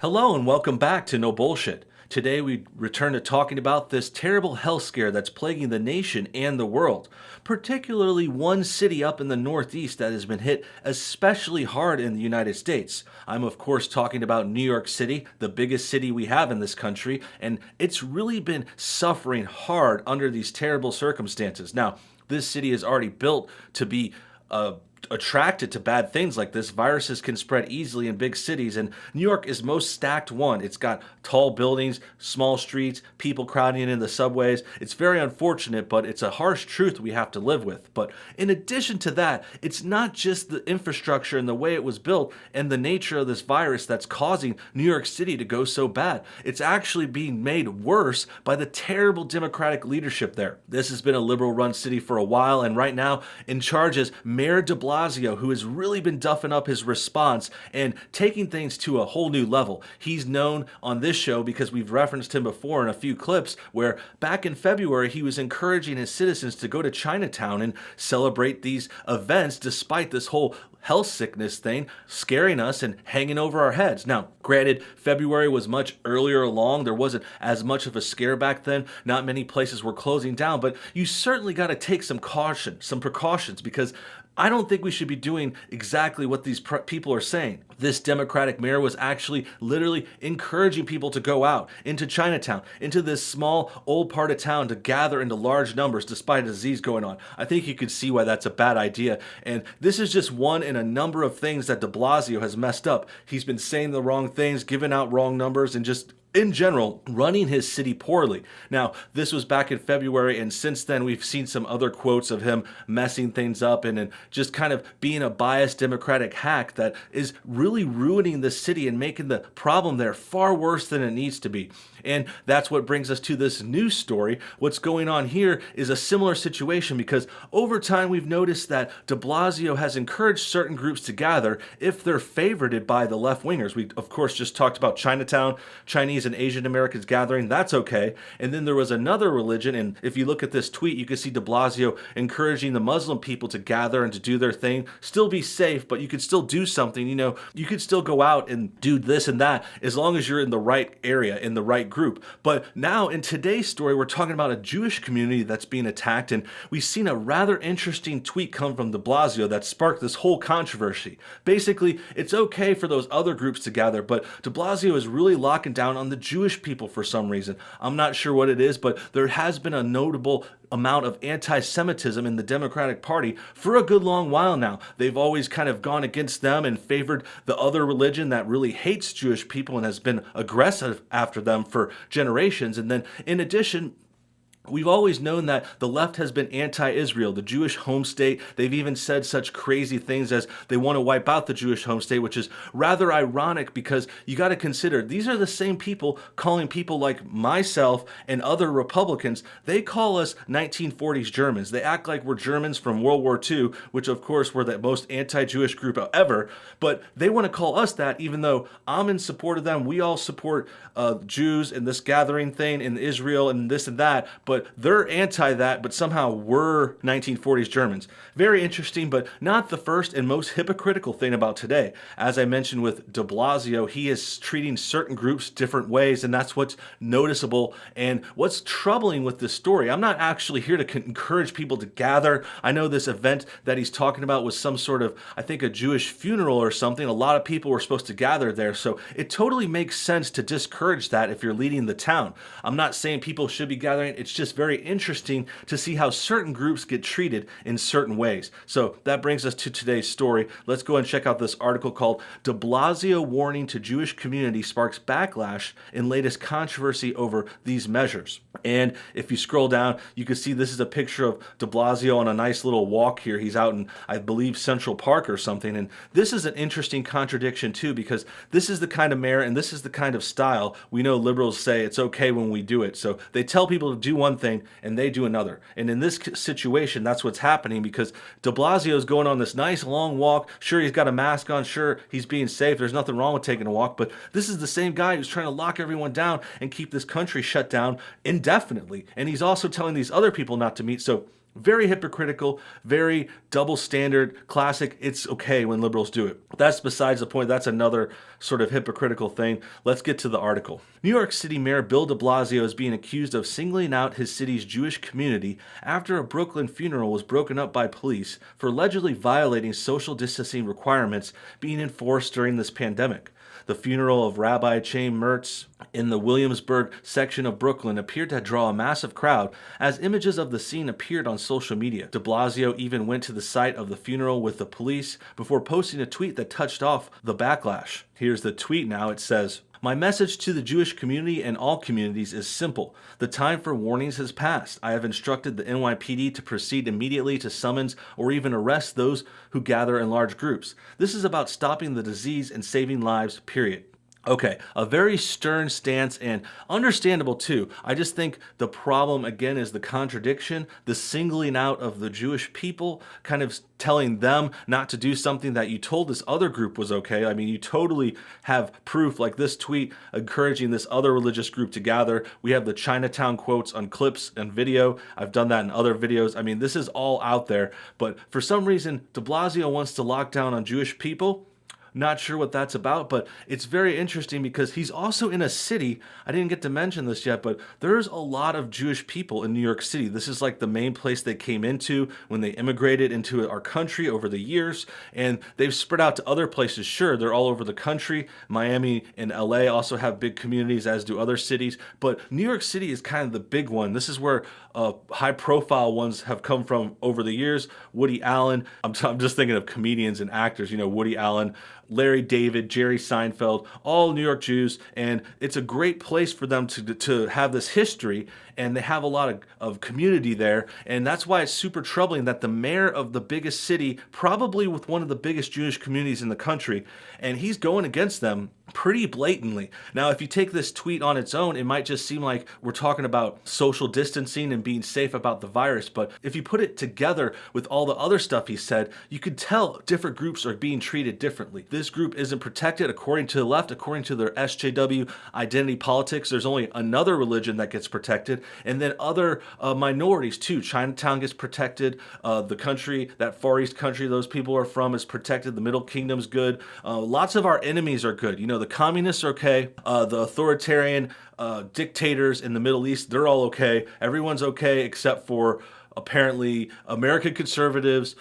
Hello and welcome back to No Bullshit. Today we return to talking about this terrible health scare that's plaguing the nation and the world, particularly one city up in the Northeast that has been hit especially hard in the United States. I'm of course talking about New York City, the biggest city we have in this country, and it's really been suffering hard under these terrible circumstances. Now, this city is already built to be attracted to bad things like this. Viruses can spread easily in big cities, and New York is most stacked one. It's got tall buildings, small streets, people crowding in the subways. It's very unfortunate, but it's a harsh truth we have to live with. But in addition to that, it's not just the infrastructure and the way it was built and the nature of this virus that's causing New York City to go so bad. It's actually being made worse by the terrible Democratic leadership there. This has been a liberal-run city for a while, and right now in charge is Mayor de Blasio, who has really been duffing up his response and taking things to a whole new level. He's known on this show because we've referenced him before in a few clips where back in February he was encouraging his citizens to go to Chinatown and celebrate these events despite this whole health sickness thing scaring us and hanging over our heads. Now, granted, February was much earlier along. There wasn't as much of a scare back then. Not many places were closing down, but you certainly got to take some caution, some precautions, because I don't think we should be doing exactly what these people are saying. This Democratic mayor was actually literally encouraging people to go out into Chinatown, into this small old part of town to gather into large numbers despite a disease going on. I think you could see why that's a bad idea. And this is just one in a number of things that de Blasio has messed up. He's been saying the wrong things, giving out wrong numbers, and just in general, running his city poorly. Now, this was back in February, and since then we've seen some other quotes of him messing things up and just kind of being a biased Democratic hack that is really ruining the city and making the problem there far worse than it needs to be. And that's what brings us to this news story. What's going on here is a similar situation because over time we've noticed that de Blasio has encouraged certain groups to gather if they're favorited by the left-wingers. We, of course, just talked about Chinatown, Chinese and Asian Americans gathering. That's okay. And then there was another religion, and if you look at this tweet, you can see de Blasio encouraging the Muslim people to gather and to do their thing. Still be safe, but you could still do something. You know, you could still go out and do this and that as long as you're in the right area, in the right group. But now in today's story, we're talking about a Jewish community that's being attacked, and we've seen a rather interesting tweet come from de Blasio that sparked this whole controversy. Basically, it's okay for those other groups to gather, but de Blasio is really locking down on the Jewish people for some reason. I'm not sure what it is, but there has been a notable amount of anti-Semitism in the Democratic Party for a good long while now. They've always kind of gone against them and favored the other religion that really hates Jewish people and has been aggressive after them for generations. And then in addition, we've always known that the left has been anti-Israel, the Jewish home state. They've even said such crazy things as they want to wipe out the Jewish home state, which is rather ironic because you got to consider these are the same people calling people like myself and other Republicans. They call us 1940s Germans. They act like we're Germans from World War II, which of course were the most anti-Jewish group ever. But they want to call us that even though I'm in support of them. We all support Jews and this gathering thing in Israel and this and that. But they're anti that, but somehow we're 1940s Germans. Very interesting, but not the first and most hypocritical thing about today. As I mentioned with de Blasio, he is treating certain groups different ways, and that's what's noticeable and what's troubling with this story. I'm not actually here to encourage people to gather. I know this event that he's talking about was some sort of, I think, a Jewish funeral or something. A lot of people were supposed to gather there, so it totally makes sense to discourage that if you're leading the town. I'm not saying people should be gathering. It's just very interesting to see how certain groups get treated in certain ways. So that brings us to today's story. Let's go and check out this article called De Blasio Warning to Jewish Community Sparks Backlash in Latest Controversy Over These Measures. And if you scroll down, you can see this is a picture of de Blasio on a nice little walk here. He's out in, I believe, Central Park or something. And this is an interesting contradiction too, because this is the kind of mayor and this is the kind of style we know liberals say it's okay when we do it. So they tell people to do one thing and they do another. And in this situation, that's what's happening because de Blasio is going on this nice long walk. Sure, he's got a mask on. Sure, he's being safe. There's nothing wrong with taking a walk. But this is the same guy who's trying to lock everyone down and keep this country shut down indefinitely. And he's also telling these other people not to meet. So Very hypocritical, very double standard, classic. It's okay when liberals do it. That's besides the point. That's another sort of hypocritical thing. Let's get to the article. New York City Mayor Bill de Blasio is being accused of singling out his city's Jewish community after a Brooklyn funeral was broken up by police for allegedly violating social distancing requirements being enforced during this pandemic. The funeral of Rabbi Chaim Mertz in the Williamsburg section of Brooklyn appeared to draw a massive crowd as images of the scene appeared on social media. De Blasio even went to the site of the funeral with the police before posting a tweet that touched off the backlash. Here's the tweet now. It says, "My message to the Jewish community and all communities is simple. The time for warnings has passed. I have instructed the NYPD to proceed immediately to summons or even arrest those who gather in large groups. This is about stopping the disease and saving lives, period." Okay, a very stern stance and understandable too. I just think the problem again is the contradiction, the singling out of the Jewish people, kind of telling them not to do something that you told this other group was okay. I mean, you totally have proof, like this tweet encouraging this other religious group to gather. We have the Chinatown quotes on clips and video. I've done that in other videos. I mean, this is all out there, but for some reason, de Blasio wants to lock down on Jewish people. Not sure what that's about, but it's very interesting because he's also in a city. I didn't get to mention this yet, but there's a lot of Jewish people in New York City. This is like the main place they came into when they immigrated into our country over the years, and they've spread out to other places. Sure, they're all over the country. Miami and LA also have big communities, as do other cities, but New York City is kind of the big one. This is where high profile ones have come from over the years. Woody Allen, I'm just thinking of comedians and actors, Woody Allen, Larry David, Jerry Seinfeld, all New York Jews, and it's a great place for them to have this history, and they have a lot of community there, and that's why it's super troubling that the mayor of the biggest city, probably with one of the biggest Jewish communities in the country, and he's going against them pretty blatantly. Now, if you take this tweet on its own, it might just seem like we're talking about social distancing and being safe about the virus, but if you put it together with all the other stuff he said, you could tell different groups are being treated differently. This group isn't protected according to the left, according to their SJW identity politics. There's only another religion that gets protected, and then other minorities too. Chinatown gets protected. The country, that Far East country those people are from, is protected. The Middle Kingdom's good. Lots of our enemies are good. The communists are okay. The authoritarian dictators in the Middle East, they're all okay. Everyone's okay except for apparently American conservatives,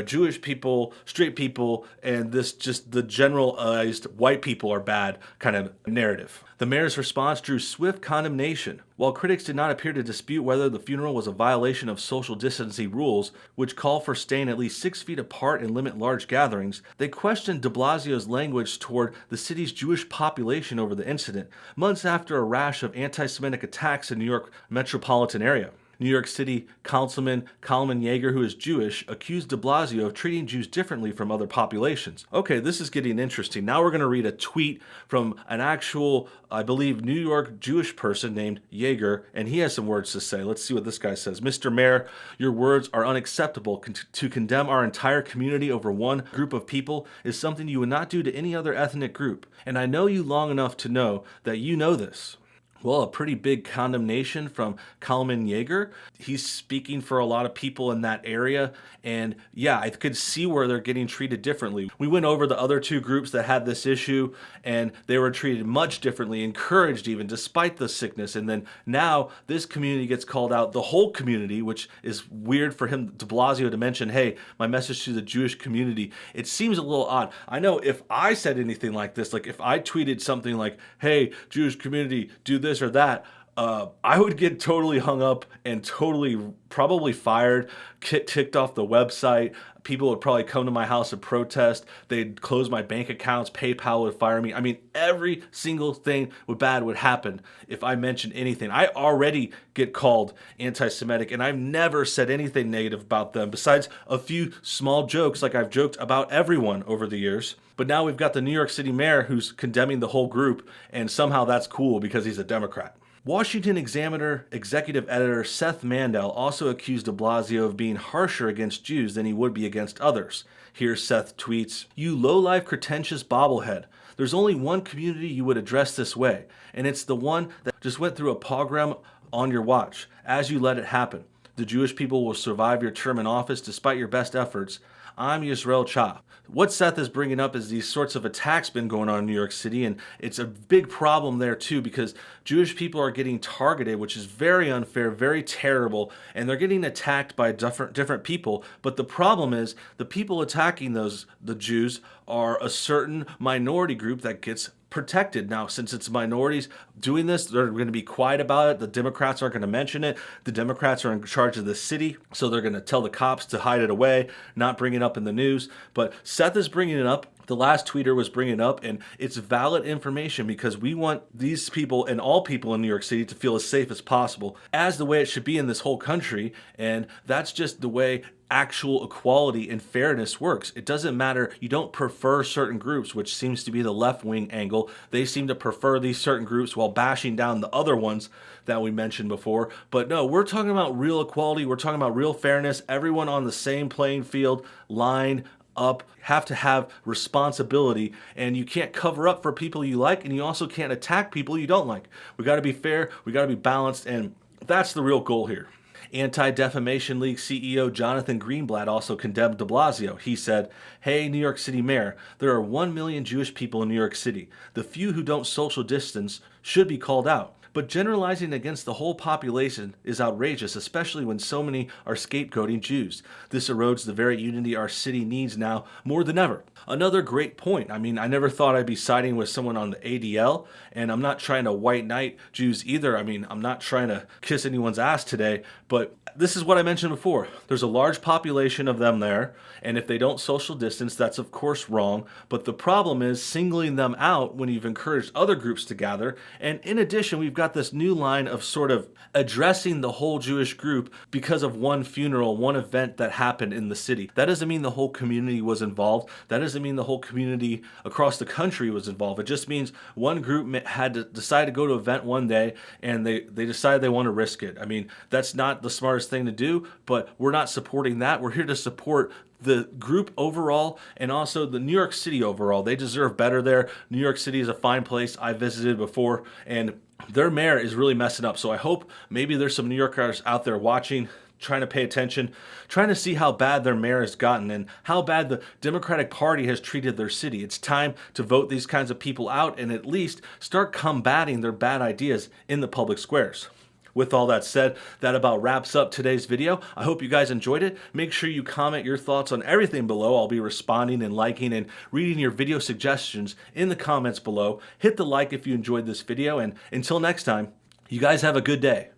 Jewish people, straight people, and this just the generalized white people are bad kind of narrative. The mayor's response drew swift condemnation. While critics did not appear to dispute whether the funeral was a violation of social distancing rules, which call for staying at least 6 feet apart and limit large gatherings, they questioned de Blasio's language toward the city's Jewish population over the incident, months after a rash of anti-Semitic attacks in New York metropolitan area. New York City Councilman Kalman Yeager, who is Jewish, accused de Blasio of treating Jews differently from other populations. Okay, this is getting interesting. Now we're going to read a tweet from an actual, I believe, New York Jewish person named Yeager, and he has some words to say. Let's see what this guy says. "Mr. Mayor, your words are unacceptable. To condemn our entire community over one group of people is something you would not do to any other ethnic group. And I know you long enough to know that you know this." Well, a pretty big condemnation from Kalman Yeager. He's speaking for a lot of people in that area. And yeah, I could see where they're getting treated differently. We went over the other two groups that had this issue, and they were treated much differently, encouraged even, despite the sickness. And then now this community gets called out, the whole community, which is weird for him, de Blasio, to mention, hey, my message to the Jewish community. It seems a little odd. I know if I said anything like this, like if I tweeted something like, hey, Jewish community, do this or that, I would get totally hung up and totally probably fired, kicked off the website. People would probably come to my house and protest. They'd close my bank accounts. PayPal would fire me. I mean, every single thing bad would happen if I mentioned anything. I already get called anti-Semitic, and I've never said anything negative about them besides a few small jokes like I've joked about everyone over the years. But now we've got the New York City mayor who's condemning the whole group, and somehow that's cool because he's a Democrat. Washington Examiner executive editor Seth Mandel also accused de Blasio of being harsher against Jews than he would be against others. Here Seth tweets, "You low-life pretentious bobblehead. There's only one community you would address this way, and it's the one that just went through a pogrom on your watch, as you let it happen. the Jewish people will survive your term in office despite your best efforts. I'm Yisrael Cha. What Seth is bringing up is these sorts of attacks been going on in New York City, and it's a big problem there too because Jewish people are getting targeted, which is very unfair, very terrible, and they're getting attacked by different people. But the problem is the people attacking the Jews are a certain minority group that gets protected. Now, since it's minorities doing this, they're going to be quiet about it. The Democrats aren't going to mention it. The Democrats are in charge of the city, so they're going to tell the cops to hide it away, not bring it up in the news. But Seth is bringing it up. The last tweeter was bringing it up, and it's valid information because we want these people and all people in New York City to feel as safe as possible, as the way it should be in this whole country. And that's just the way actual equality and fairness works. It doesn't matter. You don't prefer certain groups, which seems to be the left-wing angle. They seem to prefer these certain groups while bashing down the other ones that we mentioned before. But no, we're talking about real equality. We're talking about real fairness. Everyone on the same playing field, line up, have to have responsibility, and you can't cover up for people you like, and you also can't attack people you don't like. We got to be fair. We got to be balanced, and that's the real goal here. Anti-Defamation League CEO Jonathan Greenblatt also condemned de Blasio. He said, "Hey, New York City Mayor, there are 1 million Jewish people in New York City. The few who don't social distance should be called out. But generalizing against the whole population is outrageous, especially when so many are scapegoating Jews. This erodes the very unity our city needs now more than ever." Another great point. I mean, I never thought I'd be siding with someone on the ADL, and I'm not trying to white knight Jews either. I mean, I'm not trying to kiss anyone's ass today, but this is what I mentioned before. There's a large population of them there, and if they don't social distance, that's of course wrong. But the problem is singling them out when you've encouraged other groups to gather. And in addition, we've got this new line of sort of addressing the whole Jewish group because of one funeral, one event that happened in the city. That doesn't mean the whole community was involved. That doesn't mean the whole community across the country was involved. It just means one group had to decide to go to an event one day, and they decided they want to risk it. I mean, that's not the smartest thing to do, but we're not supporting that. We're here to support the group overall and also the New York City overall. They deserve better there. New York City is a fine place. I visited before, and their mayor is really messing up. So I hope maybe there's some New Yorkers out there watching, trying to pay attention, trying to see how bad their mayor has gotten and how bad the Democratic Party has treated their city. It's time to vote these kinds of people out and at least start combating their bad ideas in the public squares. With all that said, that about wraps up today's video. I hope you guys enjoyed it. Make sure you comment your thoughts on everything below. I'll be responding and liking and reading your video suggestions in the comments below. Hit the like if you enjoyed this video, and until next time, you guys have a good day.